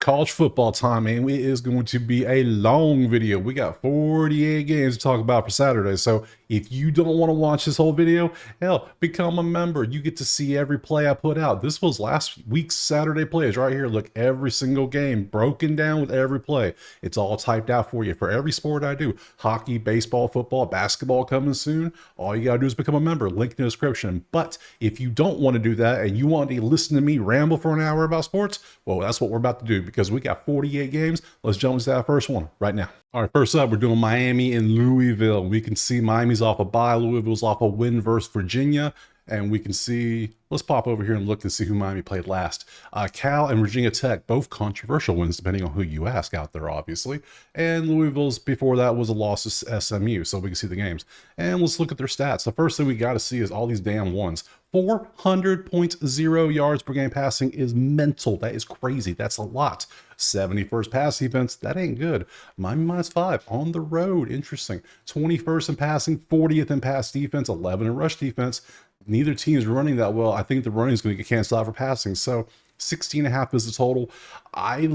college football time, and it is going to be a long video. We got 48 games to talk about for Saturday. So if you don't want to watch this whole video, hell, become a member. You get to see every play I put out. This was last week's Saturday plays right here. Look, every single game broken down with every play. It's all typed out for you for every sport I do. Hockey, baseball, football, basketball coming soon. All you got to do is become a member. Link in the description. But if you don't want to do that and you want to listen to me ramble for an hour about sports, well, that's what we're about to do because we got 48 games. Let's jump into that first one right now. All right, first up, we're doing Miami and Louisville. We can see Miami's off a bye. Louisville's off a win versus Virginia. And we can see, let's pop over here and look and see who Miami played last. Cal and Virginia Tech, both controversial wins, depending on who you ask out there, obviously. And Louisville's before that was a loss to SMU, so we can see the games. And let's look at their stats. The first thing we got to see is all these damn ones. 400.0 yards per game passing is mental. That is crazy. That's a lot. 71st pass defense, that ain't good. Miami -5 on the road. Interesting. 21st in passing, 40th in pass defense, 11 in rush defense. Neither team is running that well. I think the running is going to get canceled out for passing. So 16.5 is the total. I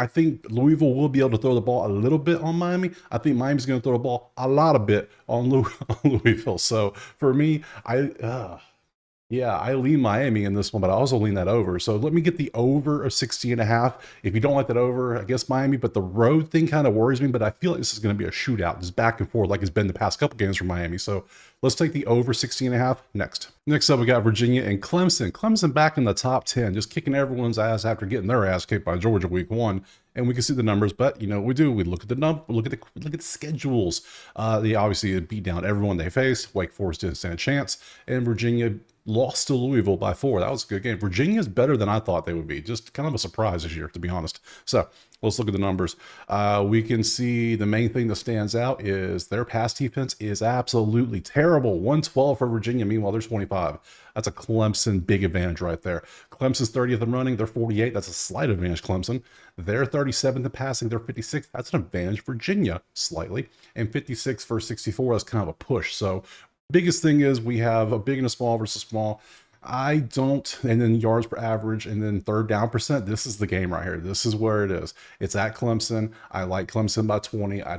think Louisville will be able to throw the ball a little bit on Miami. I think Miami's going to throw the ball a lot of bit on Louisville. So for me, yeah, I lean Miami in this one, but I also lean that over. So let me get the over of 60.5. If you don't like that over, I guess Miami, but the road thing kind of worries me, but I feel like this is going to be a shootout, just back and forth like it's been the past couple games for Miami. So let's take the over 60.5 next. Next up, we got Virginia and Clemson. Clemson back in the top 10, just kicking everyone's ass after getting their ass kicked by Georgia week 1. And we can see the numbers, but you know what we do? We look at the look at the schedules. They obviously beat down everyone they faced. Wake Forest didn't stand a chance, and Virginia lost to Louisville by 4. That was a good game. Virginia's better than I thought they would be. Just kind of a surprise this year, to be honest. So let's look at the numbers. We can see the main thing that stands out is their pass defense is absolutely terrible. 112 for Virginia. Meanwhile, there's 25. That's a Clemson big advantage right there. Clemson's 30th in running. They're 48. That's a slight advantage, Clemson. They're 37th in passing. They're 56. That's an advantage, Virginia, slightly. And 56 for 64. That's kind of a push. So biggest thing is we have a big and a small versus small. And then yards per average, and then third down percent. This is the game right here. This is where it is. It's at Clemson. I like Clemson by 20. I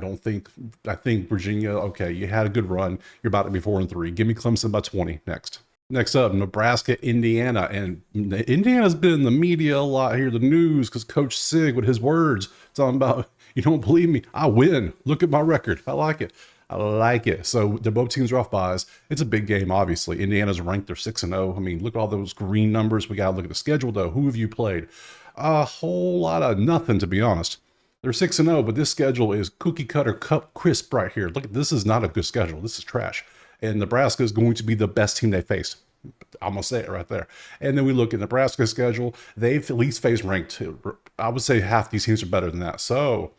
think Virginia, okay, you had a good run. You're about to be 4-3. Give me Clemson by 20 next. Next up, Nebraska, Indiana. And Indiana's been in the media a lot here, the news, because Coach Sig, with his words, talking about, you don't believe me, I win. Look at my record. I like it. I like it. So they're both teams are off buys. It's a big game, obviously. Indiana's ranked. They're 6-0. I mean, look at all those green numbers. We got to look at the schedule, though. Who have you played? A whole lot of nothing, to be honest. They're 6-0, but this schedule is cookie cutter crisp right here. Look, this is not a good schedule. This is trash. And Nebraska is going to be the best team they faced. I'm going to say it right there. And then we look at Nebraska's schedule. They've at least faced ranked. I would say half these teams are better than that. So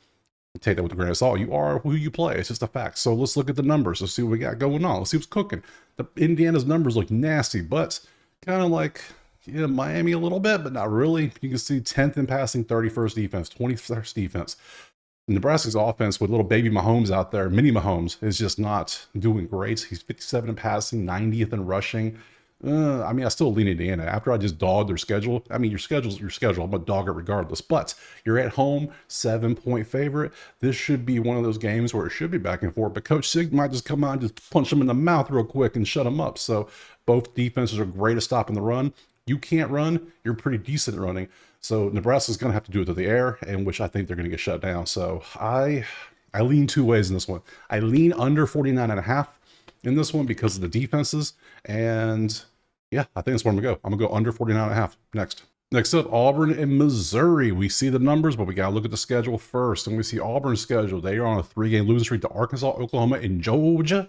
take that with a grain of salt. You are who you play. It's just a fact. So let's look at the numbers. Let's see what we got going on. Let's see what's cooking. The Indiana's numbers look nasty, but kind of like Miami a little bit, but not really. You can see 10th in passing, 31st defense, 21st defense. Nebraska's offense with little baby Mahomes out there, mini Mahomes, is just not doing great. He's 57 in passing, 90th in rushing. I mean, I still lean Indiana. After I just dogged their schedule, I mean, your schedule's your schedule. I'm going to dog it regardless. But you're at home, 7-point favorite. This should be one of those games where it should be back and forth. But Coach Sig might just come out and just punch them in the mouth real quick and shut them up. So both defenses are great at stopping the run. You can't run. You're pretty decent at running. So Nebraska's going to have to do it to the air, in which I think they're going to get shut down. So I lean two ways in this one. I lean under 49.5 in this one because of the defenses. And yeah, I think that's where I'm going to go. I'm going to go under 49.5 next. Next up, Auburn and Missouri. We see the numbers, but we got to look at the schedule first. And we see Auburn's schedule. They are on a 3-game losing streak to Arkansas, Oklahoma, and Georgia.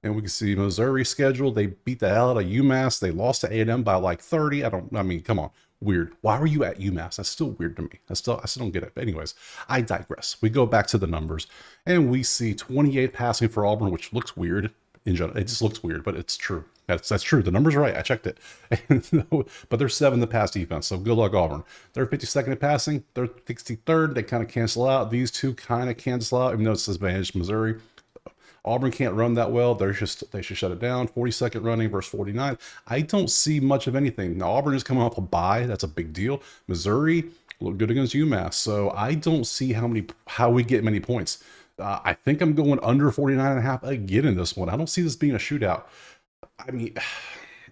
And we can see Missouri's schedule. They beat the hell out of UMass. They lost to A&M by like 30. I mean, come on. Weird. Why were you at UMass? That's still weird to me. I still don't get it. But anyways, I digress. We go back to the numbers, and we see 28 passing for Auburn, which looks weird in general. It just looks weird, but it's true. That's true. The number's right. I checked it. But they're 7th in the pass defense, so good luck, Auburn. They're 52nd in passing. They're 63rd. They kind of cancel out. These two kind of cancel out, even though it's advantage Missouri. Auburn can't run that well. They should shut it down. 42nd running versus 49th. I don't see much of anything. Now, Auburn is coming off a bye. That's a big deal. Missouri, Look good against UMass. So I don't see how we get many points. I think I'm going under 49.5 again in this one. I don't see this being a shootout. I mean,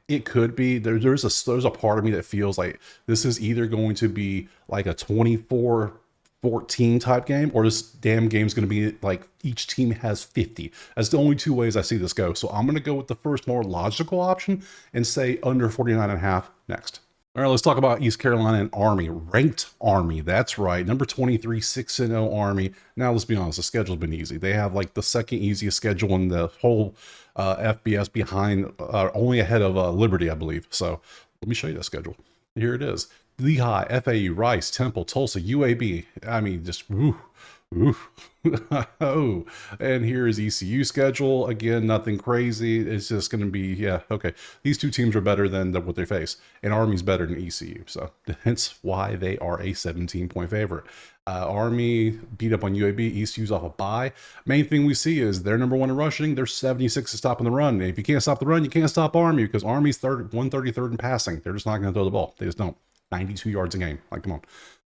it could be. There's a part of me that feels like this is either going to be like a 24-14 type game, or this damn game's going to be like each team has 50. That's the only two ways I see this go. So I'm going to go with the first more logical option and say under 49.5 next. All right, let's talk about East Carolina and Army. Ranked Army, that's right. Number 23, 6-0 Army. Now, let's be honest, the schedule's been easy. They have like the second easiest schedule in the whole FBS, behind, only ahead of Liberty, I believe. So let me show you the schedule. Here it is. Lehigh, FAU, Rice, Temple, Tulsa, UAB. I mean, just woo. Oh, and here is ECU schedule. Again, nothing crazy. It's just going to be, yeah, okay. These two teams are better than what they face, and Army's better than ECU. So hence why they are a 17-point favorite. Army beat up on UAB. ECU's off a bye. Main thing we see is they're number 1 in rushing. They're 76 to stopping the run. And if you can't stop the run, you can't stop Army, because Army's 133rd in passing. They're just not going to throw the ball. They just don't. 92 yards a game. Like, come on.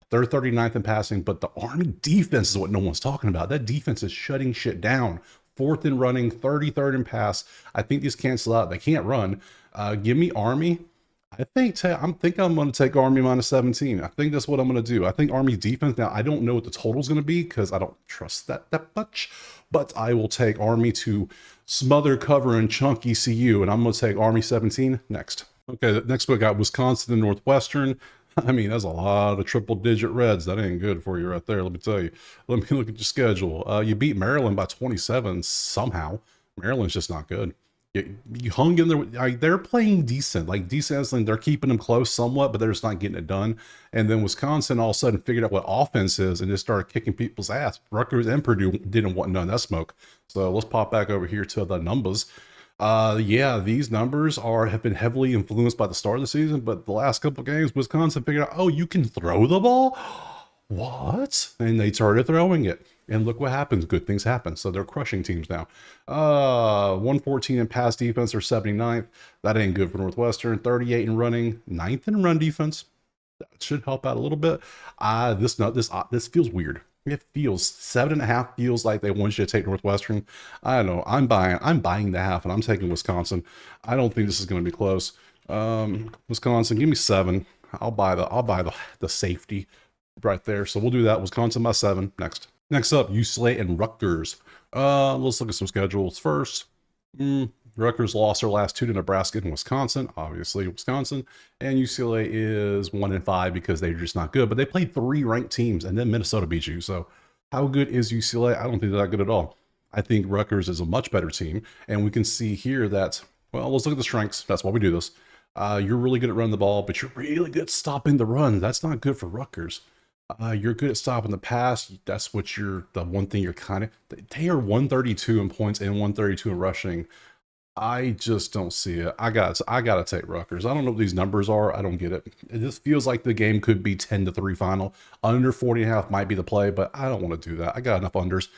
They're 39th in passing, but the Army defense is what no one's talking about. That defense is shutting shit down. 4th in running, 33rd in pass. I think these cancel out. They can't run. Give me Army. I think I'm going to take Army minus 17. I think that's what I'm going to do. I think Army's defense, now I don't know what the total is going to be because I don't trust that much, but I will take Army to smother, cover, and chunk ECU, and I'm going to take Army 17 next. Okay, next we got Wisconsin and Northwestern. I mean, that's a lot of triple-digit reds. That ain't good for you right there, let me tell you. Let me look at your schedule. You beat Maryland by 27 somehow. Maryland's just not good. You hung in there. They're playing decent, like decent. They're keeping them close somewhat, but they're just not getting it done. And then Wisconsin all of a sudden figured out what offense is and just started kicking people's ass. Rutgers and Purdue didn't want none of that smoke. So let's pop back over here to the numbers. Yeah, these numbers have been heavily influenced by the start of the season, but the last couple of games, Wisconsin figured out, oh, you can throw the ball? What? And they started throwing it. And look what happens. Good things happen. So they're crushing teams now. 114 in pass defense, they're 79th. That ain't good for Northwestern. 38 in running, 9th in run defense. That should help out a little bit. This feels weird. It feels 7.5 feels like they want you to take Northwestern. I don't know. I'm buying the half, and I'm taking Wisconsin. I don't think this is going to be close. Wisconsin, give me 7. I'll buy the safety right there. So we'll do that. Wisconsin by 7 next. Next up, UCLA and Rutgers. Let's look at some schedules first. Rutgers lost their last 2 to Nebraska and Wisconsin, obviously Wisconsin, and UCLA is 1-5 because they're just not good. But they played 3 ranked teams, and then Minnesota beat you. So how good is UCLA? I don't think they're that good at all. I think Rutgers is a much better team, and we can see here that, well, let's look at the strengths. That's why we do this. You're really good at running the ball, but you're really good at stopping the run. That's not good for Rutgers. You're good at stopping the pass. That's what the one thing you're kind of, they are 132 in points and 132 in rushing. I just don't see it. I gotta take Rutgers. I don't know what these numbers are. I don't get it. It just feels like the game could be 10-3 final. Under 40.5 might be the play, but I don't want to do that. I got enough unders.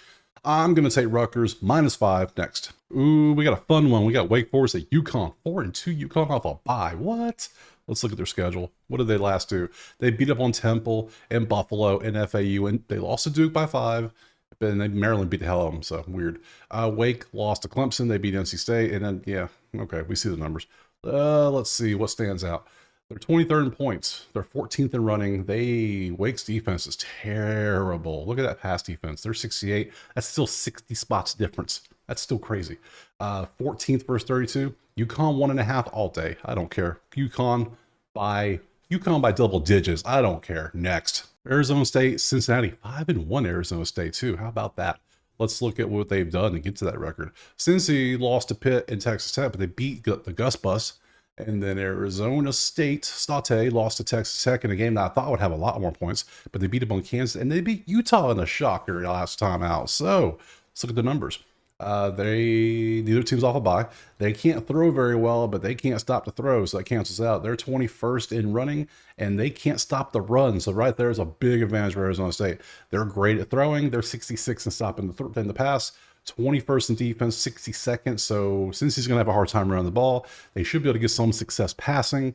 I'm gonna take Rutgers minus 5 next. Ooh, we got a fun one. We got Wake Forest at Yukon. 4-2 Yukon off a bye. What? Let's look at their schedule. What did they last do? They beat up on Temple and Buffalo and FAU, and they lost to Duke by 5. But then Maryland beat the hell out of them, so weird. Wake lost to Clemson. They beat NC State, and then, yeah, okay, we see the numbers. Let's see what stands out. They're 23rd in points. They're 14th in running. Wake's defense is terrible. Look at that pass defense. They're 68. That's still 60 spots difference. That's still crazy. 14th versus 32. Yukon 1.5 all day. I don't care. Yukon by double digits. I don't care. Next. Arizona State, Cincinnati, 5-1 Arizona State too. How about that? Let's look at what they've done to get to that record. Cincy lost to Pitt and Texas Tech, but they beat the Gus Bus. And then Arizona State lost to Texas Tech in a game that I thought would have a lot more points, but they beat up on Kansas, and they beat Utah in a shocker last time out. So let's look at the numbers. Neither team's off a bye. They can't throw very well, but they can't stop the throw, so that cancels out. They're 21st in running, and they can't stop the run. So right there is a big advantage for Arizona State. They're great at throwing. They're 66 in stopping the pass. 21st in defense, 62nd. So since he's going to have a hard time running the ball, they should be able to get some success passing.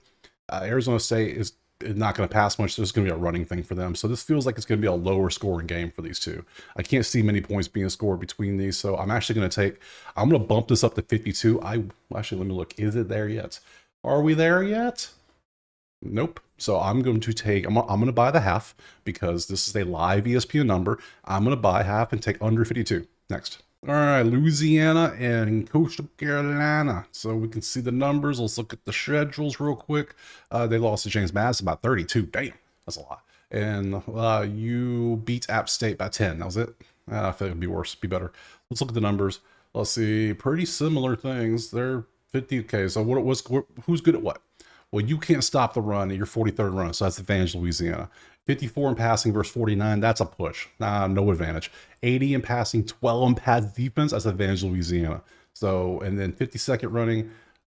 Arizona State is not going to pass much. There's going to be a running thing for them. So this feels like it's going to be a lower scoring game for these two. I can't see many points being scored between these. So I'm actually going to I'm going to bump this up to 52. Actually, let me look. Is it there yet? Are we there yet? Nope. So I'm going to buy the half because this is a live ESPN number. I'm going to buy half and take under 52. Next. All right, Louisiana and Coastal Carolina. So we can see the numbers. Let's look at the schedules real quick. They lost to James Madison by 32. Damn, that's a lot. And you beat App State by 10. That was it. I feel like it'd be worse, be better. Let's look at the numbers. Let's see, pretty similar things. They're 50. Okay, so who's good at what? Well, you can't stop the run at your 43rd run, so that's advantage Louisiana. 54 in passing versus 49, that's a push. No advantage. 80 in passing, 12 in pass defense, that's advantage Louisiana. So, and then 52nd running,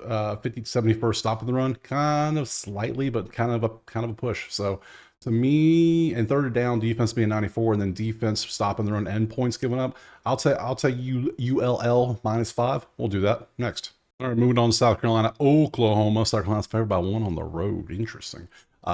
71st stopping the run, kind of slightly, but kind of a push. So to me, and third down, defense being 94, and then defense stopping the run and points given up, I'll take ULL -5. We'll do that next. All right, moving on to South Carolina, Oklahoma. South Carolina's favored by 1 on the road. Interesting.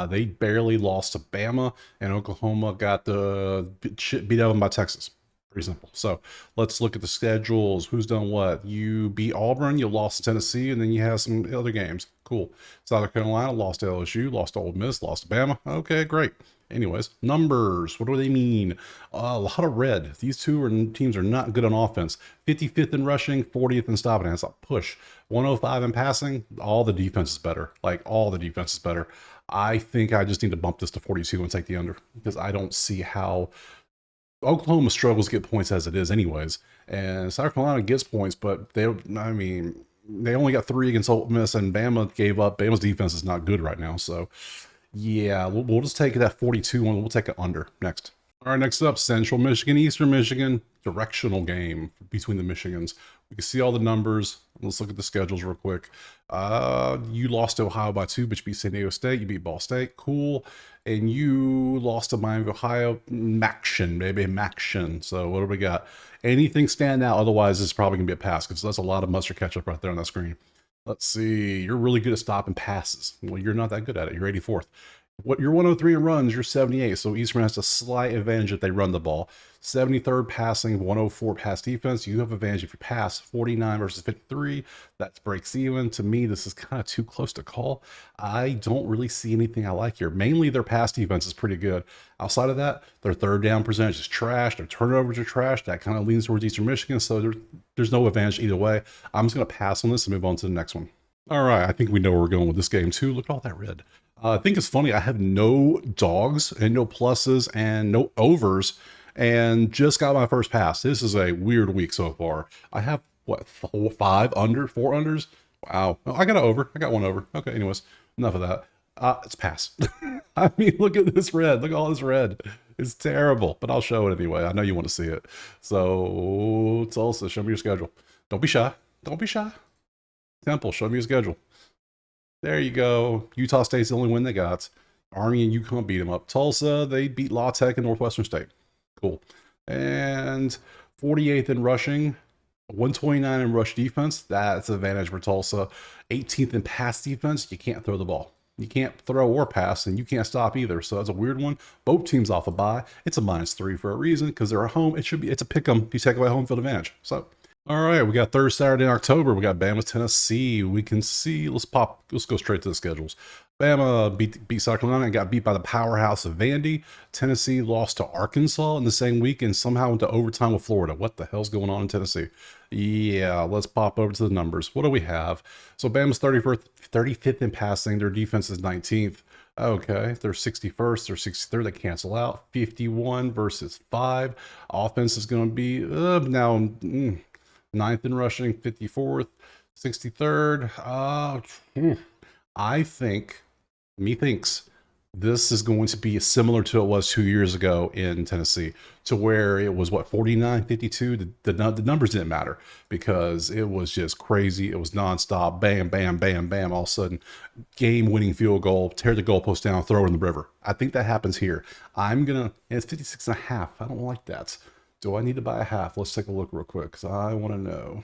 They barely lost to Bama, and Oklahoma got beat out by Texas. Pretty simple. So let's look at the schedules. Who's done what? You beat Auburn, you lost to Tennessee, and then you have some other games. Cool. South Carolina lost to LSU, lost to Ole Miss, lost to Bama. Okay, great. Anyways, numbers. What do they mean? A lot of red. These teams are not good on offense. 55th in rushing, 40th in stopping. That's a push. 105 in passing. All the defense is better. Like, all the defense is better. I think I just need to bump this to 42 and take the under because I don't see how Oklahoma struggles to get points as it is anyways. And South Carolina gets points, but they only got 3 against Ole Miss, and Bama gave up. Bama's defense is not good right now. So, yeah, we'll just take that 42 and we'll take it under. Next. All right, next up, Central Michigan, Eastern Michigan, directional game between the Michigans. We can see all the numbers. Let's look at the schedules real quick. You lost to Ohio by 2, but you beat San Diego State. You beat Ball State. Cool. And you lost to Miami, Ohio. Maction, maybe Maction. So what do we got? Anything stand out? Otherwise, it's probably going to be a pass because that's a lot of mustard ketchup right there on that screen. Let's see. You're really good at stopping passes. Well, you're not that good at it. You're 84th. You're 103 in runs, you're 78. So Eastern has a slight advantage if they run the ball. 73rd passing, 104 pass defense. You have advantage if you pass. 49 versus 53. That breaks even. To me, this is kind of too close to call. I don't really see anything I like here. Mainly their pass defense is pretty good. Outside of that, their third down percentage is trash. Their turnovers are trash. That kind of leans towards Eastern Michigan. So there's no advantage either way. I'm just going to pass on this and move on to the next one. All right, I think we know where we're going with this game too. Look at all that red. I think it's funny. I have no dogs and no pluses and no overs and just got my first pass. This is a weird week so far. I have, what, 4 unders? Wow. Oh, I got an over. I got 1 over. Okay, anyways, enough of that. It's pass. I mean, look at this red. Look at all this red. It's terrible, but I'll show it anyway. I know you want to see it. So, Tulsa, show me your schedule. Don't be shy. Don't be shy. Temple, show me your schedule. There you go. Utah State's the only win they got. Army and Yukon beat them up. Tulsa, they beat La Tech and Northwestern State. Cool. And 48th in rushing, 129 in rush defense. That's an advantage for Tulsa. 18th in pass defense. You can't throw the ball. You can't throw or pass, and you can't stop either. So that's a weird one. Both teams off a bye. It's a -3 for a reason because they're at home. It's a pick 'em. You take away home field advantage. So. All right, we got third Saturday in October. We got Bama, Tennessee. We can see, let's go straight to the schedules. Bama beat South Carolina and got beat by the powerhouse of Vandy. Tennessee lost to Arkansas in the same week and somehow went to overtime with Florida. What the hell's going on in Tennessee? Yeah, let's pop over to the numbers. What do we have? So Bama's 35th in passing. Their defense is 19th. Okay, they're 61st, they're 63rd, they cancel out. 51 versus 5. Offense is going to be now 9th in rushing, 54th, 63rd. I think, methinks, this is going to be similar to it was 2 years ago in Tennessee, to where it was, what, 49, 52? The numbers didn't matter because it was just crazy. It was nonstop, bam, bam, bam, bam. All of a sudden, game-winning field goal, tear the goalpost down, throw it in the river. I think that happens here. It's 56.5. I don't like that. Do I need to buy a half? Let's take a look real quick because I want to know.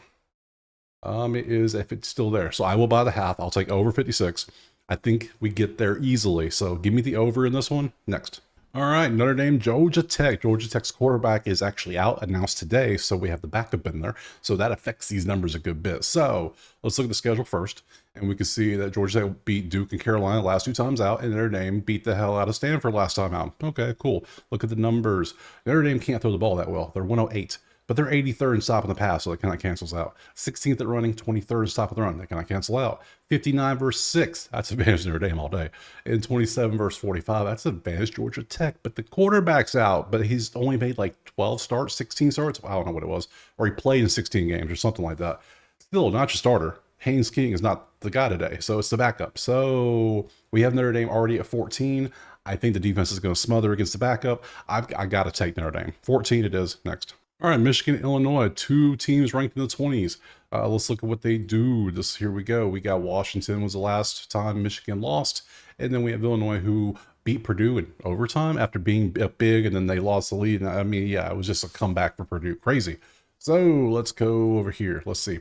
It is if it's still there. So I will buy the half. I'll take over 56. I think we get there easily. So give me the over in this one. Next. All right, Notre Dame, Georgia Tech. Georgia Tech's quarterback is actually out, announced today, so we have the backup in there. So that affects these numbers a good bit. So let's look at the schedule first, and we can see that Georgia Tech beat Duke and Carolina last 2 times out, and Notre Dame beat the hell out of Stanford last time out. Okay, cool. Look at the numbers. Notre Dame can't throw the ball that well. They're 108. But they're 83rd in stopping the pass, so that kind of cancels out. 16th at running, 23rd in stopping the run. They kind of cancel out. 59 versus 6, that's advantage Notre Dame all day. And 27 versus 45, that's advantage Georgia Tech. But the quarterback's out, but he's only made like 12 starts, 16 starts. I don't know what it was. Or he played in 16 games or something like that. Still, not your starter. Haynes King is not the guy today, so it's the backup. So we have Notre Dame already at 14. I think the defense is going to smother against the backup. I got to take Notre Dame. 14 it is. Next. All right, Michigan, Illinois, 2 teams ranked in the 20s. Let's look at what they do. Here we go. We got Washington was the last time Michigan lost. And then we have Illinois, who beat Purdue in overtime after being up big, and then they lost the lead. I mean, yeah, it was just a comeback for Purdue. Crazy. So let's go over here. Let's see.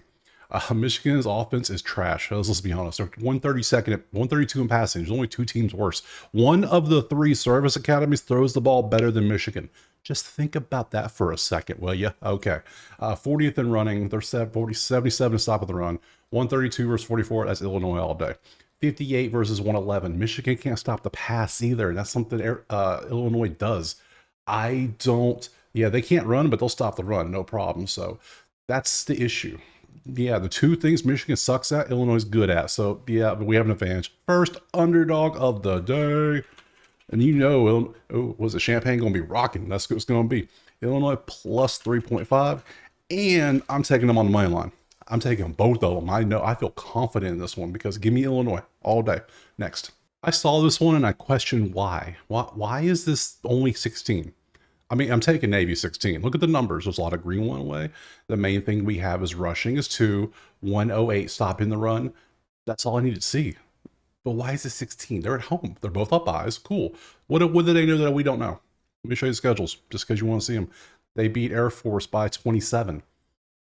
Michigan's offense is trash. Let's be honest. They're 132nd, 132 in passing. There's only 2 teams worse. One of the 3 service academies throws the ball better than Michigan. Just think about that for a second, will you? Okay. 40th in running. They're 77 to stop at the run. 132 versus 44. That's Illinois all day. 58 versus 111. Michigan can't stop the pass either. And that's something Illinois does. Yeah, they can't run, but they'll stop the run. No problem. So that's the issue. Yeah, the 2 things Michigan sucks at, Illinois is good at. So, yeah, we have an advantage. First underdog of the day. And you know, was it Champagne going to be rocking? That's what it's going to be. Illinois plus 3.5. And I'm taking them on the money line. I'm taking both of them. I feel confident in this one because give me Illinois all day. Next. I saw this one and I questioned why. Why is this only 16? I mean, I'm taking Navy 16. Look at the numbers. There's a lot of green one way. The main thing we have is rushing is 2, 108 stopping the run. That's all I need to see. But why is it 16? They're at home. They're both up eyes. Cool. What do they know that we don't know? Let me show you the schedules just because you want to see them. They beat Air Force by 27.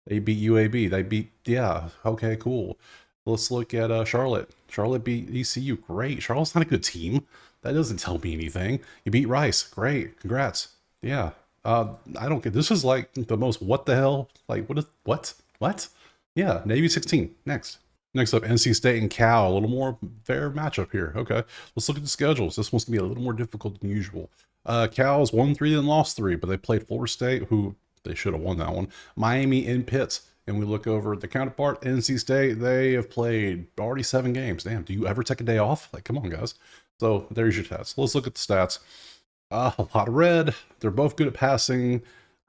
They beat UAB. They beat, yeah, okay, cool. Let's look at Charlotte. Charlotte beat ECU. Great. Charlotte's not a good team. That doesn't tell me anything. You beat Rice. Great. Congrats. Yeah. I don't get, this is like the most what the hell? Like, what? Yeah, Navy 16. Next up, NC State and Cal. A little more fair matchup here. Okay, let's look at the schedules. This one's gonna be a little more difficult than usual. Cal's won 3 and lost 3, but they played Florida State, who they should have won that one. Miami and Pitt. And we look over at the counterpart, NC State. They have played already 7 games. Damn, do you ever take a day off? Like, come on, guys. So there's your test. Let's look at the stats. A lot of red. They're both good at passing.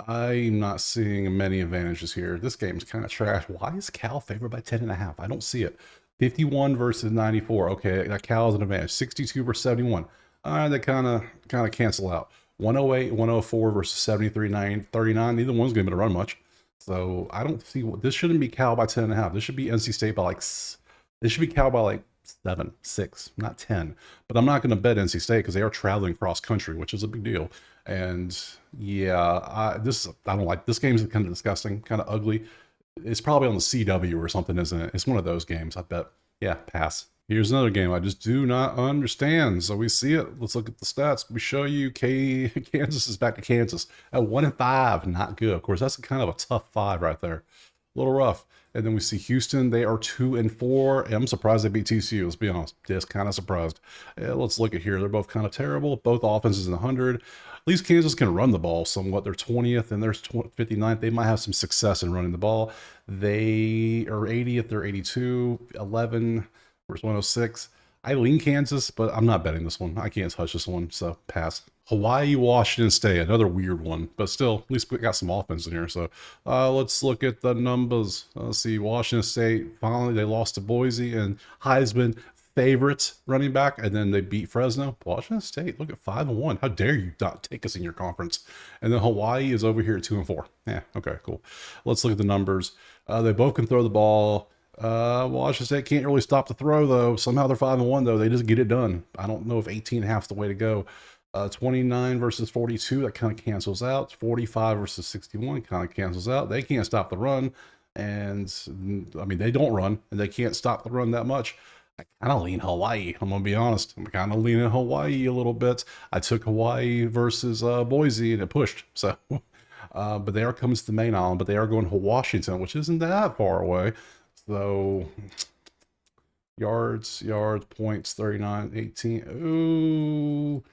I'm not seeing many advantages here. This game's kind of trash. Why is Cal favored by 10.5? I don't see it. 51 versus 94. Okay, that Cal's an advantage. 62 versus 71. They kind of cancel out. 108, 104 versus 73, 39. Neither one's going to be able to run much. So I don't see what this shouldn't be Cal by 10.5. This should be NC State by like. This should be Cal by like 7, 6, not 10. But I'm not going to bet NC State because they are traveling cross country, which is a big deal. And yeah, I don't like this. Game's kind of disgusting, kind of ugly. It's probably on the CW or something, isn't it? It's one of those games, I bet. Yeah, pass. Here's another game I just do not understand. So we see it. Let's look at the stats. We show you Kansas is back to Kansas at 1-5. Not good. Of course, that's kind of a tough 5 right there. A little rough. And then we see Houston. They are 2-4. I'm surprised they beat TCU. Let's be honest. Just kind of surprised. Let's look at here. They're both kind of terrible. Both offenses in the 100. At least Kansas can run the ball somewhat. They're 20th and they're 59th. They might have some success in running the ball. They are 80th. They're 82. 11 versus 106. I lean Kansas, but I'm not betting this one. I can't touch this one, so pass. Hawaii, Washington State, another weird one, but still, at least we got some offense in here. So let's look at the numbers. Let's see, Washington State, finally they lost to Boise, and Heisman favorites running back, and then they beat Fresno. Washington State, look at 5-1. How dare you not take us in your conference? And then Hawaii is over here at 2-4. Yeah, okay, cool. Let's look at the numbers. They both can throw the ball. Washington State can't really stop the throw, though. Somehow they're 5-1, though. They just get it done. I don't know if 18.5 is the way to go. 29 versus 42, that kind of cancels out. 45 versus 61 kind of cancels out. They can't stop the run. And, I mean, they don't run, and they can't stop the run that much. I kind of lean Hawaii. I'm gonna be honest. I'm kind of leaning Hawaii a little bit. I took Hawaii versus Boise and it pushed. So, but they are coming to the main island, but they are going to Washington, which isn't that far away. So yards, points, 39, 18. Ooh.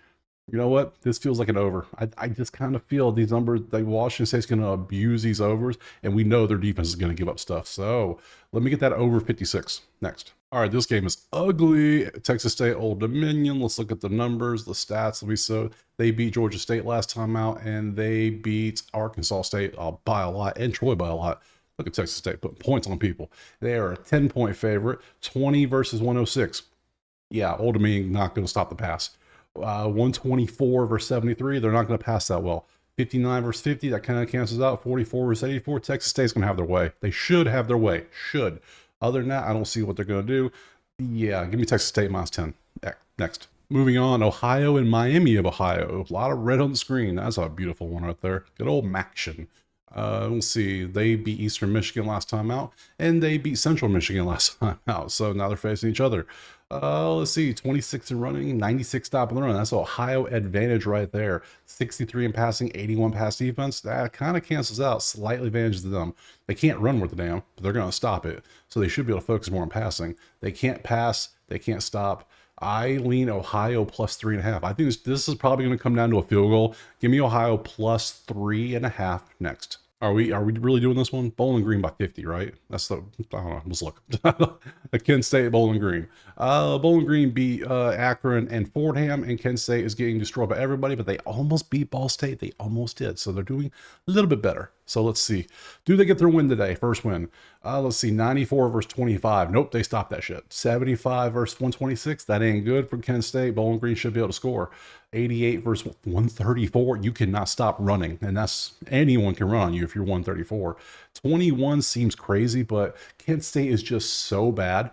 You know what? This feels like an over. I just kind of feel these numbers, like Washington State's going to abuse these overs, and we know their defense is going to give up stuff. So let me get that over 56 next. All right, this game is ugly. Texas State, Old Dominion. Let's look at the numbers, the stats. Let me so they beat Georgia State last time out, and they beat Arkansas State by a lot, and Troy by a lot. Look at Texas State putting points on people. They are a 10-point favorite, 20 versus 106. Yeah, Old Dominion not going to stop the pass. 124 versus 73, they're not going to pass that well. 59 versus 50, that kind of cancels out. 44 versus 84, Texas State's going to have their way. They should have their way. Should. Other than that, I don't see what they're going to do. Yeah, give me Texas State minus 10. Next. Moving on, Ohio and Miami of Ohio. A lot of red on the screen. That's a beautiful one right there. Good old Maction. Let's see. They beat Eastern Michigan last time out, and they beat Central Michigan last time out. So now they're facing each other. Let's see. 26 in running, 96 stop in the run. That's Ohio advantage right there. 63 in passing, 81 pass defense. That kind of cancels out. Slightly advantages them. They can't run worth a damn, but they're going to stop it. So they should be able to focus more on passing. They can't pass. They can't stop. I lean Ohio plus 3.5. I think this is probably going to come down to a field goal. Give me Ohio plus 3.5 next. Are we really doing this one? Bowling Green by 50, right? That's the, I don't know, let's look. Kent State, Bowling Green. Bowling Green beat Akron and Fordham, and Kent State is getting destroyed by everybody, but they almost beat Ball State. They almost did, so they're doing a little bit better. So let's see. Do they get their win today? First win. Let's see, 94 versus 25. Nope, they stopped that shit. 75 versus 126. That ain't good for Kent State. Bowling Green should be able to score. 88 versus 134. You cannot stop running, and that's anyone can run on you if you're 134. 21 seems crazy, but Kent State is just so bad.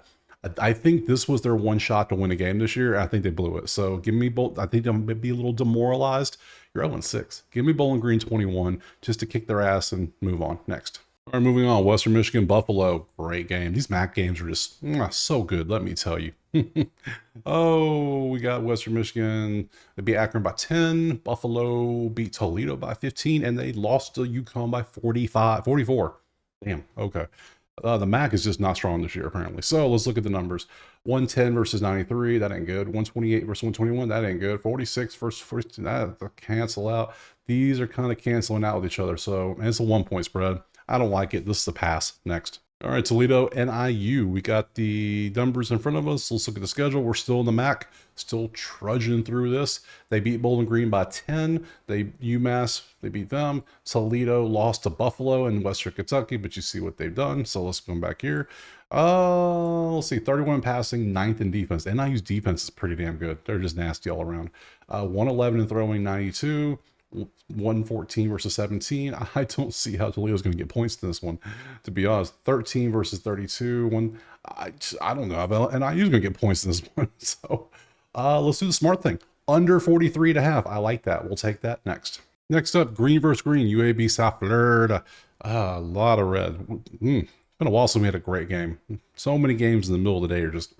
I think this was their one shot to win a game this year. I think they blew it. So give me both. I think I'm be a little demoralized. You're 0-6. Give me Bowling Green 21 just to kick their ass and move on. Next. All right, moving on. Western Michigan, Buffalo. Great game. These MAC games are just so good, let me tell you. Oh, we got Western Michigan. They beat Akron by 10. Buffalo beat Toledo by 15, and they lost to Yukon by 44. Damn, okay. The MAC is just not strong this year, apparently. So let's look at the numbers. 110 versus 93, that ain't good. 128 versus 121, that ain't good. 46 versus 42, that cancel out. These are kind of canceling out with each other. So, and it's a 1-point spread. I don't like it. This is a pass. Next. All right, Toledo, NIU. We got the numbers in front of us. Let's look at the schedule. We're still in the MAC, still trudging through this. They beat Bowling Green by 10. UMass, they beat them. Toledo lost to Buffalo in Western Kentucky, but you see what they've done. So let's go back here. Let's see, 31 passing, 9th in defense. NIU's defense is pretty damn good. They're just nasty all around. 111 in throwing, 92. 114 versus 17. I don't see how Toledo's going to get points to this one, to be honest. 13 versus 32. I don't know. And I usually going to get points in this one. So let's do the smart thing. Under 43.5. I like that. We'll take that next. Next up, green versus green. UAB South Florida. A lot of red. Been a while since we had a great game. So many games in the middle of the day are just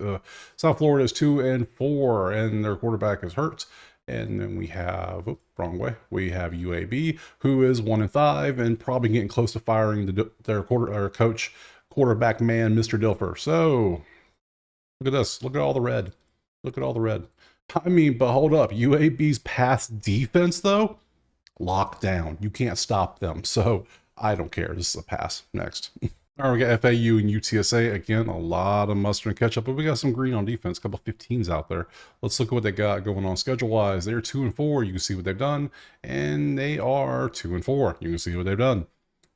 South Florida is 2-4, and their quarterback is hurt. And then we have, wrong way, we have UAB, who is 1-5 and probably getting close to firing their quarterback man, Mr. Dilfer. So look at this. Look at all the red. Look at all the red. I mean, but hold up. UAB's pass defense, though, locked down. You can't stop them. So I don't care. This is a pass. Next. All right, we got FAU and UTSA. Again, a lot of mustard and ketchup, but we got some green on defense, a couple 15s out there. Let's look at what they got going on schedule-wise. They're 2-4. You can see what they've done, and they are 2-4. You can see what they've done.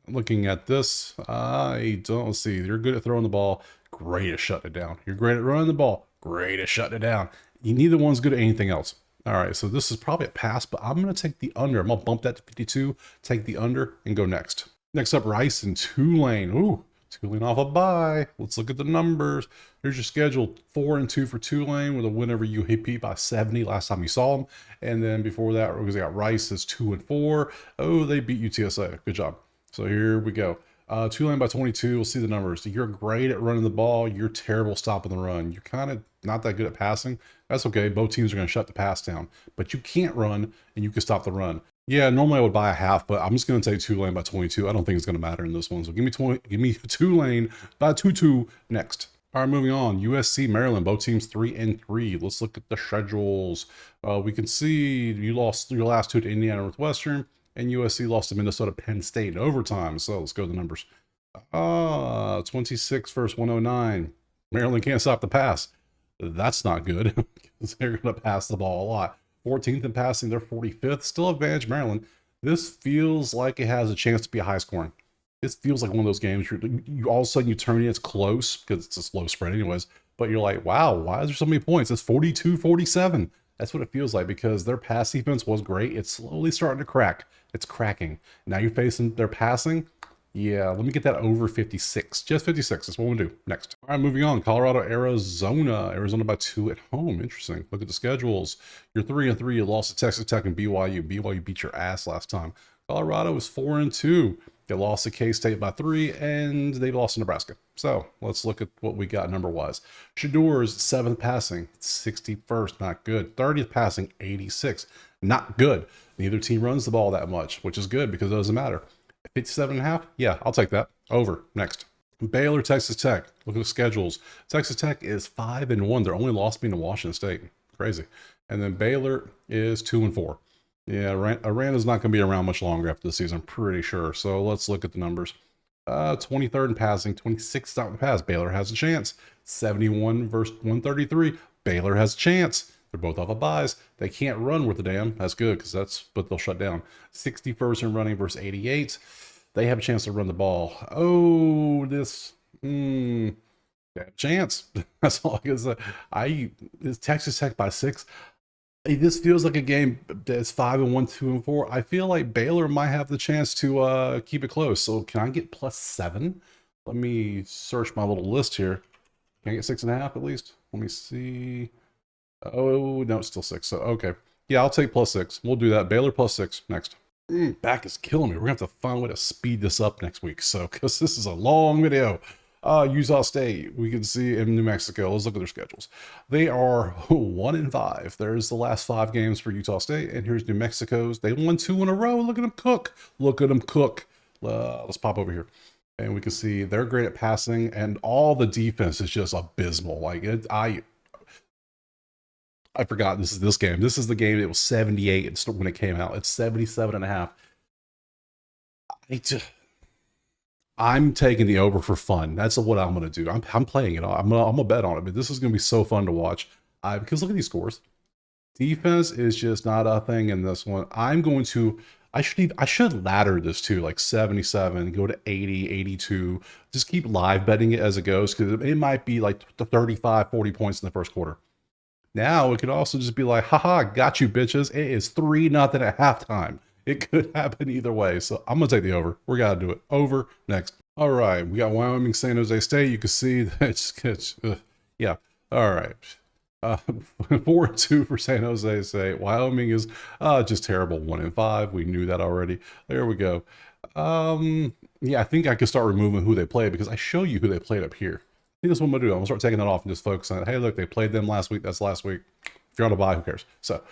Looking at this, I don't see. You're good at throwing the ball. Great at shutting it down. You're great at running the ball. Great at shutting it down. Neither one's good at anything else. All right, so this is probably a pass, but I'm going to take the under. I'm going to bump that to 52, take the under, and go next. Next up, Rice and Tulane. Ooh, Tulane off a bye. Let's look at the numbers. Here's your schedule. 4-2 for Tulane with a win over UAP by 70 last time you saw them. And then before that, we got Rice is 2-4. Oh, they beat UTSA. Good job. So here we go. Tulane by 22. We'll see the numbers. You're great at running the ball. You're terrible stopping the run. You're kind of not that good at passing. That's okay. Both teams are going to shut the pass down. But you can't run, and you can stop the run. Yeah, normally I would buy a half, but I'm just going to take Tulane by 22. I don't think it's going to matter in this one. So give me Tulane by 2-2 next. All right, moving on. USC, Maryland, both teams 3-3. Let's look at the schedules. We can see you lost your last two to Indiana, Northwestern, and USC lost to Minnesota, Penn State in overtime. So let's go to the numbers. 26 versus 109. Maryland can't stop the pass. That's not good because they're going to pass the ball a lot. 14th in passing, they're 45th. Still advantage Maryland. This feels like it has a chance to be a high scoring. This feels like one of those games you all of a sudden you turn in, it's close because it's a slow spread anyways, but you're like, wow, why is there so many points? It's 42-47. That's what it feels like because their pass defense was great. It's slowly starting to crack. It's cracking. Now you're facing their passing. Yeah, let me get that over 56. Just 56. That's what we'll do next. All right, moving on. Colorado, Arizona. Arizona by 2 at home. Interesting. Look at the schedules. You're 3-3. You lost to Texas Tech and BYU. BYU beat your ass last time. Colorado was 4-2. They lost to K-State by 3, and they lost to Nebraska. So let's look at what we got number-wise. Shador's 7th passing, 61st, not good. 30th passing, 86, not good. Neither team runs the ball that much, which is good because it doesn't matter. 57.5, yeah, I'll take that. Over. Next. Baylor, Texas Tech. Look at the schedules. Texas Tech is 5-1. Their only loss being to Washington State. Crazy. And then Baylor is 2-4. Yeah, Aranda's not going to be around much longer after the season, I'm pretty sure. So let's look at the numbers. 23rd in passing, 26th stop the pass. Baylor has a chance. 71 versus 133. Baylor has a chance. They're both off of buys. They can't run worth a damn. That's good because that's what they'll shut down. 61st in running versus 88. They have a chance to run the ball. Oh, this... they have a chance. That's all I can say. It's Texas Tech by 6. This feels like a game that's 5-1, 2-4. I feel like Baylor might have the chance to keep it close. So can I get +7? Let me search my little list here. Can I get 6.5 at least? Let me see. Oh, no, it's still 6. So, okay. Yeah, I'll take +6. We'll do that. Baylor +6 next. Back is killing me. We're going to have to find a way to speed this up next week. So, because this is a long video. Utah State, we can see in New Mexico. Let's look at their schedules. They are 1-5. There's the last 5 games for Utah State, and here's New Mexico's. They won 2 in a row. Look at them cook. Look at them cook. Let's pop over here, and we can see they're great at passing, and all the defense is just abysmal. Like I forgot this game. This is the game. It was 78 when it came out. It's 77.5. I'm taking the over for fun. That's what I'm going to do. I'm playing it. I'm gonna bet on it. But this is going to be so fun to watch. Because look at these scores. Defense is just not a thing in this one. I should ladder this too, like 77, go to 80, 82. Just keep live betting it as it goes because it might be like 35, 40 points in the first quarter. Now it could also just be like, haha, got you bitches. It is 3-0 at halftime. It could happen either way. So I'm going to take the over. We got to do it. Over. Next. All right. We got Wyoming, San Jose State. You can see that yeah. All right. 4-2 for San Jose State. Wyoming is just terrible. 1-5. We knew that already. There we go. Yeah, I think I could start removing who they play because I show you who they played up here. I think that's what I'm going to do. I'm going to start taking that off and just focus on it. Hey, look, they played them last week. That's last week. If you're on a bye, who cares? So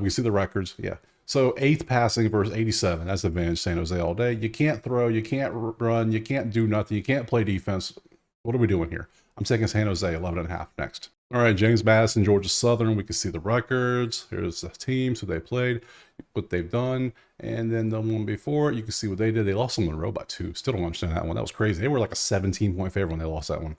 we see the records. Yeah. So 8th passing versus 87. That's advantage San Jose all day. You can't throw, you can't run, you can't do nothing, you can't play defense. What are we doing here? I'm taking San Jose 11.5 next. All right, James Madison, Georgia Southern. We can see the records. Here's the teams who they played, what they've done, and then the one before you can see what they did. They lost on Monroe by 2. Still don't understand that one. That was crazy. They were like a 17-point favorite when they lost that one.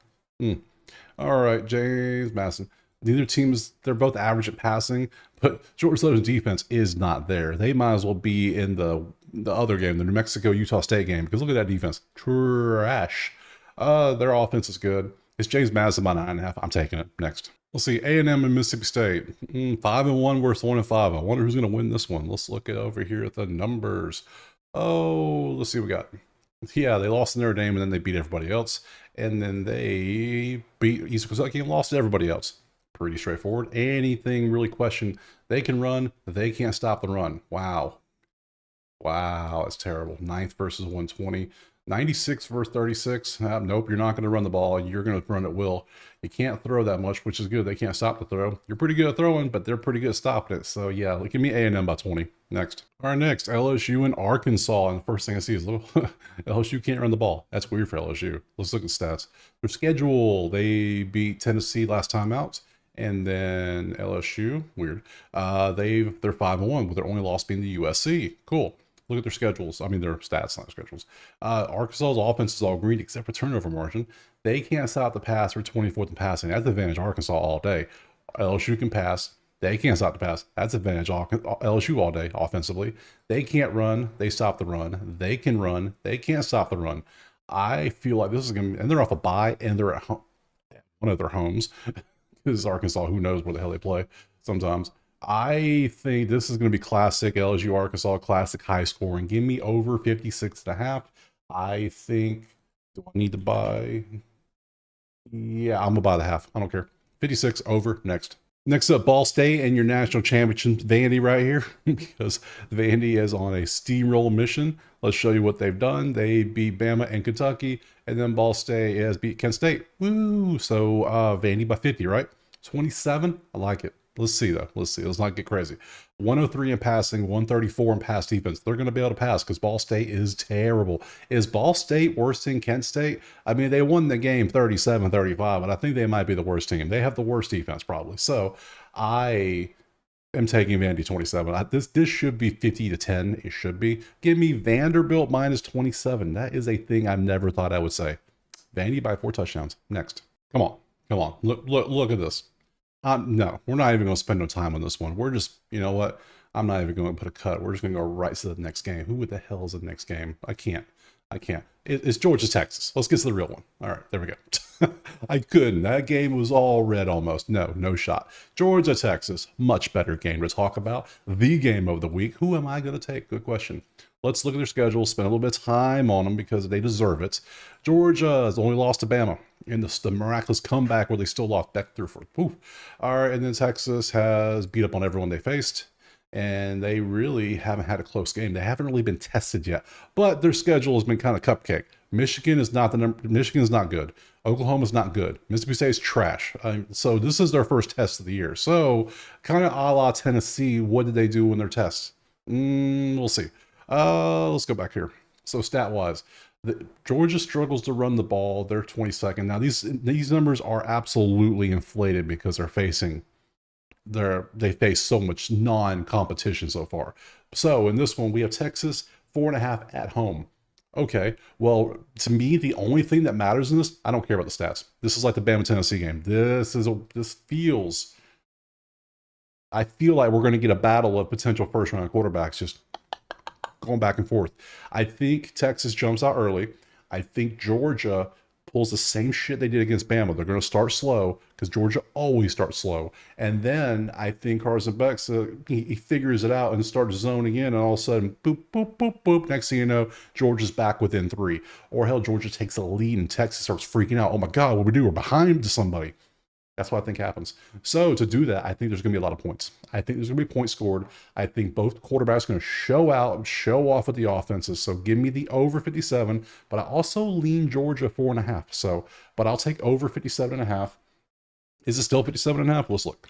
All right, James Madison. Neither teams, they're both average at passing, but Georgia Southern's defense is not there. They might as well be in the other game, the New Mexico-Utah State game, because look at that defense. Trash. Their offense is good. It's James Madison by 9.5. I'm taking it. Next. We'll see A&M and Mississippi State. 5-1 versus 1-5. I wonder who's going to win this one. Let's look over here at the numbers. Oh, let's see what we got. Yeah, they lost in Notre Dame, and then they beat everybody else. And then they beat Eastern Kentucky and lost to everybody else. Pretty straightforward. Anything really questioned. They can run. They can't stop the run. Wow. Wow, that's terrible. 9th versus 120. 96 versus 36. Nope, you're not going to run the ball. You're going to run at will. You can't throw that much, which is good. They can't stop the throw. You're pretty good at throwing, but they're pretty good at stopping it. So yeah, give me A&M by 20. Next. All right, next, LSU and Arkansas. And the first thing I see is LSU can't run the ball. That's weird for LSU. Let's look at stats. Their schedule, they beat Tennessee last time out. And then LSU, weird. They're 5-1 with their only loss being the USC. Cool. Look at their schedules. I mean, their stats, not schedules. Arkansas's offense is all green except for turnover margin. They can't stop the pass for 24th in passing. That's advantage Arkansas all day. LSU can pass. They can't stop the pass. That's advantage LSU all day offensively. They can't run. They stop the run. They can run. They can't stop the run. I feel like this is going to, and they're off a bye, and they're at home, one of their homes. This is Arkansas. Who knows where the hell they play sometimes. I think this is going to be classic LSU Arkansas, classic high scoring. Give me over 56.5. I think, do I need to buy? Yeah, I'm going to buy the half. I don't care. 56 over. Next. Next up, Ball State and your national championship, Vandy, right here, because Vandy is on a steamroll mission. Let's show you what they've done. They beat Bama and Kentucky, and then Ball State has beat Kent State. Woo! So Vandy by 50, right? 27. I like it. Let's see, though. Let's see. Let's not get crazy. 103 in passing, 134 in pass defense. They're going to be able to pass because Ball State is terrible. Is Ball State worse than Kent State? I mean, they won the game 37-35, but I think they might be the worst team. They have the worst defense, probably. So I am taking Vandy 27. This should be 50-10. It should be. Give me Vanderbilt minus 27. That is a thing I've never thought I would say. Vandy by 4 touchdowns. Next. Come on. Come on. Look at this. No, we're not even going to spend no time on this one. We're just, you know what? I'm not even going to put a cut. We're just going to go right to the next game. Who the hell is the next game? I can't. It's Georgia, Texas. Let's get to the real one. All right, there we go. I couldn't. That game was all red almost. No shot. Georgia, Texas. Much better game to talk about. The game of the week. Who am I going to take? Good question. Let's look at their schedule, spend a little bit of time on them because they deserve it. Georgia has only lost to Bama in the miraculous comeback where they still lost back through for. All right, and then Texas has beat up on everyone they faced, and they really haven't had a close game. They haven't really been tested yet, but their schedule has been kind of cupcake. Michigan is not Michigan is not good. Oklahoma is not good. Mississippi State is trash. So this is their first test of the year. So kind of a la Tennessee. What did they do in their tests? We'll see. Let's go back here. So stat-wise, Georgia struggles to run the ball. They're 22nd. Now these numbers are absolutely inflated because they face so much non-competition so far. So in this one, we have Texas 4.5 at home. Okay, well, to me, the only thing that matters in this, I don't care about the stats. This is like the Bama Tennessee game. I feel like we're going to get a battle of potential first-round quarterbacks just going back and forth. I think Texas jumps out early. I think Georgia pulls the same shit they did against Bama. They're going to start slow because Georgia always starts slow. And then I think Carson Beck, he figures it out and starts zoning in, and all of a sudden, boop, boop, boop, boop. Next thing you know, Georgia's back within 3. Or hell, Georgia takes a lead and Texas starts freaking out. Oh my God, what do we do? We're behind somebody. That's what I think happens. So to do that, I think there's going to be a lot of points. I think there's going to be points scored. I think both quarterbacks are going to show out and show off with the offenses. So give me the over 57, but I also lean Georgia 4.5. So, but I'll take over 57.5. Is it still 57.5? Let's look.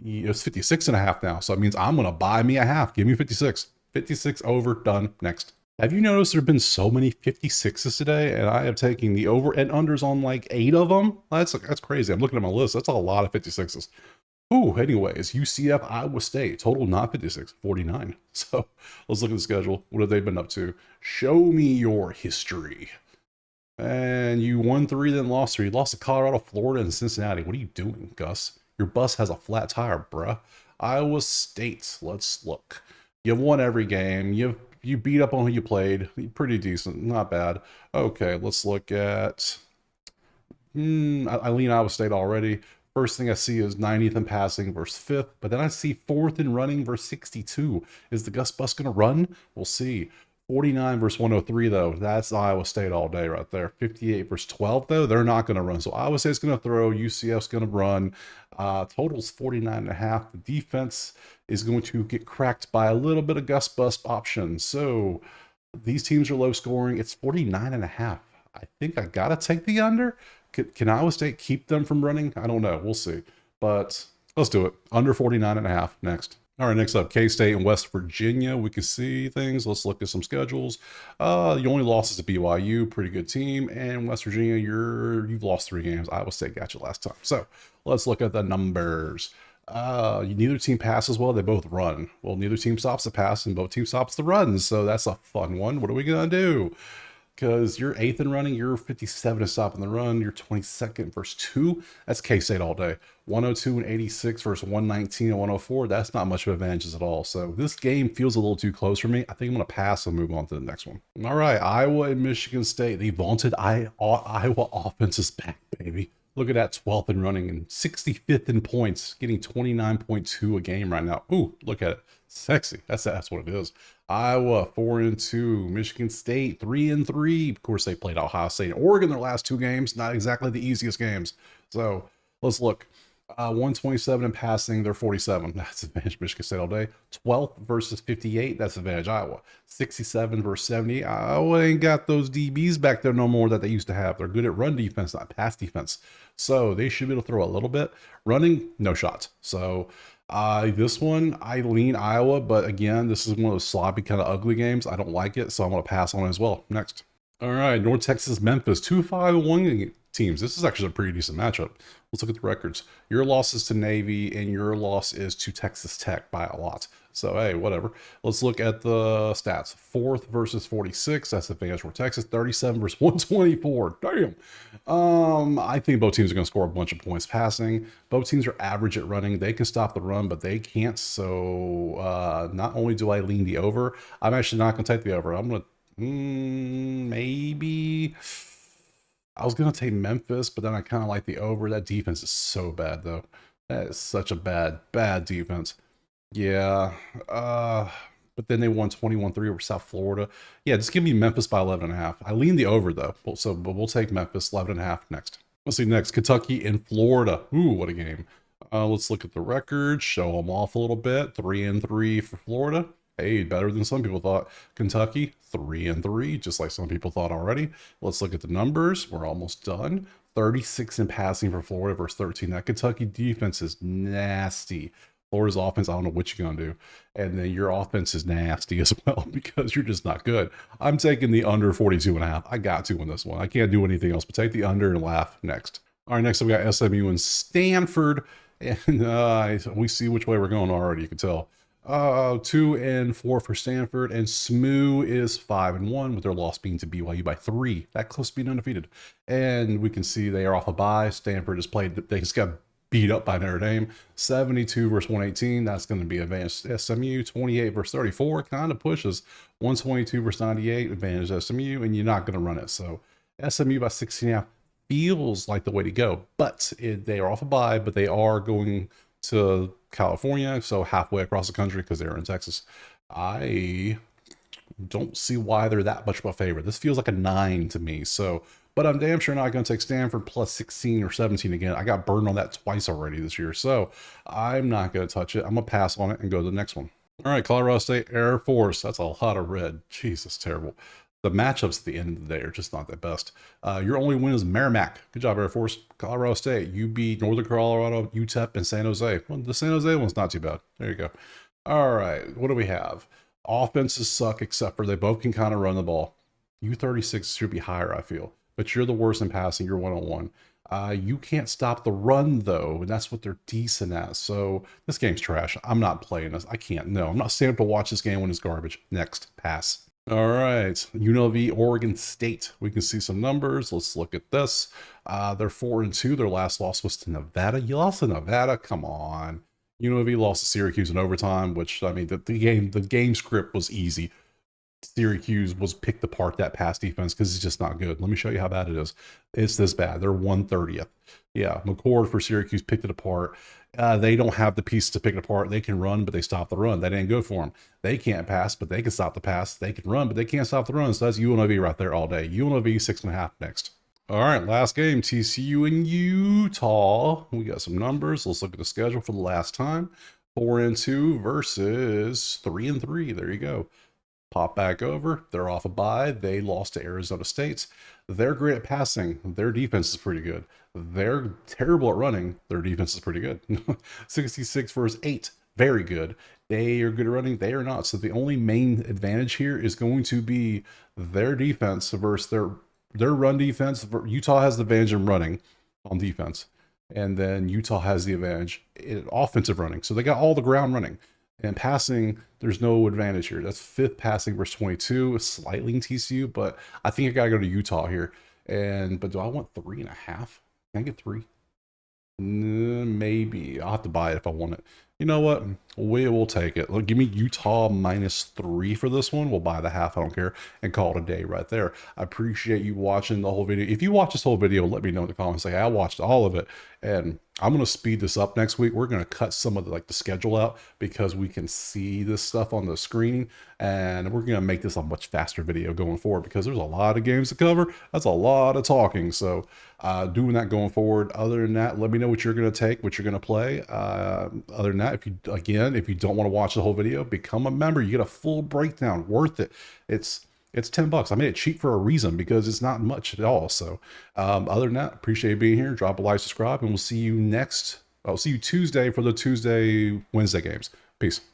It's 56.5 now. So it means I'm going to buy me a half. Give me 56. 56 over, done. Next. Have you noticed there have been so many 56s today, and I have taken the over and unders on like 8 of them? That's crazy. I'm looking at my list. That's a lot of 56s. Ooh, anyways, UCF, Iowa State, total not 56, 49. So let's look at the schedule. What have they been up to? Show me your history. And you won 3, then lost 3. You lost to Colorado, Florida, and Cincinnati. What are you doing, Gus? Your bus has a flat tire, bruh. Iowa State, let's look. You've won every game. You beat up on who you played. Pretty decent. Not bad. Okay, let's look at... I lean Iowa State already. First thing I see is 90th in passing versus 5th. But then I see 4th in running versus 62. Is the Gus Bus going to run? We'll see. 49 versus 103, though. That's Iowa State all day right there. 58 versus 12, though. They're not going to run. So Iowa State's going to throw. UCF's going to run. Total's 49.5. The defense is going to get cracked by a little bit of Gus Bus option. So These teams are low scoring. It's 49.5. I think I got to take the under. Can Iowa State keep them from running? I don't know. We'll see. But let's do it. Under 49.5 next. All right, next up, K-State and West Virginia. We can see things. Let's look at some schedules. The only losses to BYU, pretty good team. And West Virginia, you've lost 3 games. Iowa State got you last time. So let's look at the numbers. Neither team passes well. They both run. Well, neither team stops the pass, and both teams stops the run. So that's a fun one. What are we going to do? Because you're 8th in running, you're 57 to stop in the run, you're 22nd versus 2. That's K-State all day. 102 and 86 versus 119 and 104. That's not much of advantages at all. So this game feels a little too close for me. I think I'm going to pass and move on to the next one. All right, Iowa and Michigan State. The vaunted Iowa offense is back, baby. Look at that, 12th in running and 65th in points, getting 29.2 a game right now. Ooh, look at it. Sexy. That's what it is. Iowa 4-2, Michigan State 3-3. Of course, they played Ohio State and Oregon their last 2 games. Not exactly the easiest games. So let's look. 127 in passing, they're 47. That's advantage Michigan State all day. 12th versus 58, that's advantage Iowa. 67 versus 70. Iowa ain't got those DBs back there no more that they used to have. They're good at run defense, not pass defense. So they should be able to throw a little bit. Running, no shots. So this one, I lean Iowa, but again, this is one of those sloppy, kind of ugly games. I don't like it, so I'm going to pass on it as well. Next. All right, North Texas, Memphis, 2-5-1 teams. This is actually a pretty decent matchup. Let's look at the records. Your loss is to Navy, and your loss is to Texas Tech by a lot. So, hey, whatever. Let's look at the stats. 4th versus 46. That's advantage for Texas. 37 versus 124. Damn. I think both teams are going to score a bunch of points passing. Both teams are average at running. They can stop the run, but they can't. So, not only do I lean the over, I'm actually not going to take the over. I'm going to maybe I was going to take Memphis, but then I kind of like the over. That defense is so bad, though. That is such a bad defense. Yeah. But then they won 21-3 over South Florida. Yeah, just give me Memphis by 11.5. I lean the over, though. But we'll take Memphis 11.5 next. Let's see next. Kentucky and Florida. Ooh, what a game. Let's look at the record. Show them off a little bit. 3-3 for Florida. Hey, better than some people thought. Kentucky, 3-3, just like some people thought already. Let's look at the numbers. We're almost done. 36 in passing for Florida versus 13. That Kentucky defense is nasty. Florida's offense, I don't know what you're going to do. And then your offense is nasty as well because you're just not good. I'm taking the under 42.5. I got to win this one. I can't do anything else but take the under and laugh next. All right, next up we got SMU and Stanford. And we see which way we're going already, you can tell. 2-4 for Stanford, and SMU is 5-1 with their loss being to BYU by 3. That close to being undefeated. And we can see they are off a bye. Stanford has played, they just got beat up by Notre Dame. 72 versus 118. That's going to be advantage SMU. 28 versus 34 kind of pushes. 122 versus 98 advantage SMU, and you're not going to run it. So SMU by 16.5 feels like the way to go. But they are off a bye, but they are going to California, so halfway across the country because they're in Texas. I don't see why they're that much of a favorite. This feels like a 9 to me. So, but I'm damn sure not going to take Stanford plus 16 or 17 again. I got burned on that twice already this year, so I'm not going to touch it. I'm going to pass on it and go to the next one. All right, Colorado State Air Force. That's a lot of red. Jesus, terrible. The matchups at the end of the day are just not the best. Your only win is Merrimack. Good job, Air Force. Colorado State. You beat Northern Colorado, UTEP, and San Jose. Well, the San Jose one's not too bad. There you go. All right. What do we have? Offenses suck, except for they both can kind of run the ball. U36 should be higher, I feel. But you're the worst in passing. You're 1-on-1. You can't stop the run, though, and that's what they're decent at. So this game's trash. I'm not playing this. I can't. No, I'm not staying up to watch this game when it's garbage. Next. Pass. All right, UNLV, Oregon State. We can see some numbers. Let's look at this. They're 4-2. Their last loss was to Nevada. You lost to Nevada? Come on. UNLV lost to Syracuse in overtime, which, I mean, the game script was easy. Syracuse was picked apart that pass defense because it's just not good. Let me show you how bad it is. It's this bad. They're 130th. Yeah, McCord for Syracuse picked it apart. They don't have the pieces to pick it apart. They can run, but they stop the run. That ain't good for them. They can't pass, but they can stop the pass. They can run, but they can't stop the run. So that's UNLV right there all day. UNLV 6.5 next. All right, last game, TCU and Utah. We got some numbers. Let's look at the schedule for the last time. 4-2 versus 3-3. There you go. Pop back over. They're off a bye. They lost to Arizona State. They're great at passing. Their defense is pretty good. They're terrible at running. Their defense is pretty good. 66 versus 8. Very good. They are good at running. They are not. So the only main advantage here is going to be their defense versus their run defense. Utah has the advantage in running on defense. And then Utah has the advantage in offensive running. So they got all the ground running. And passing, there's no advantage here. That's 5th passing versus 22, slightly in TCU, but I think I gotta go to Utah here. But do I want 3.5? Can I get 3? Maybe. I'll have to buy it if I want it. You know what? We will take it. Look, give me Utah -3 for this one. We'll buy the half. I don't care. And call it a day right there. I appreciate you watching the whole video. If you watch this whole video, let me know in the comments. Say, I watched all of it. And I'm going to speed this up next week. We're going to cut some of the schedule out because we can see this stuff on the screen. And we're going to make this a much faster video going forward because there's a lot of games to cover. That's a lot of talking. So doing that going forward. Other than that, let me know what you're going to take, what you're going to play. Other than that, if you don't want to watch the whole video, become a member. You get a full breakdown. Worth it. It's $10. I made it cheap for a reason because it's not much at all. So other than that, appreciate you being here. Drop a like, subscribe, and we'll see you Tuesday for the Wednesday games. Peace.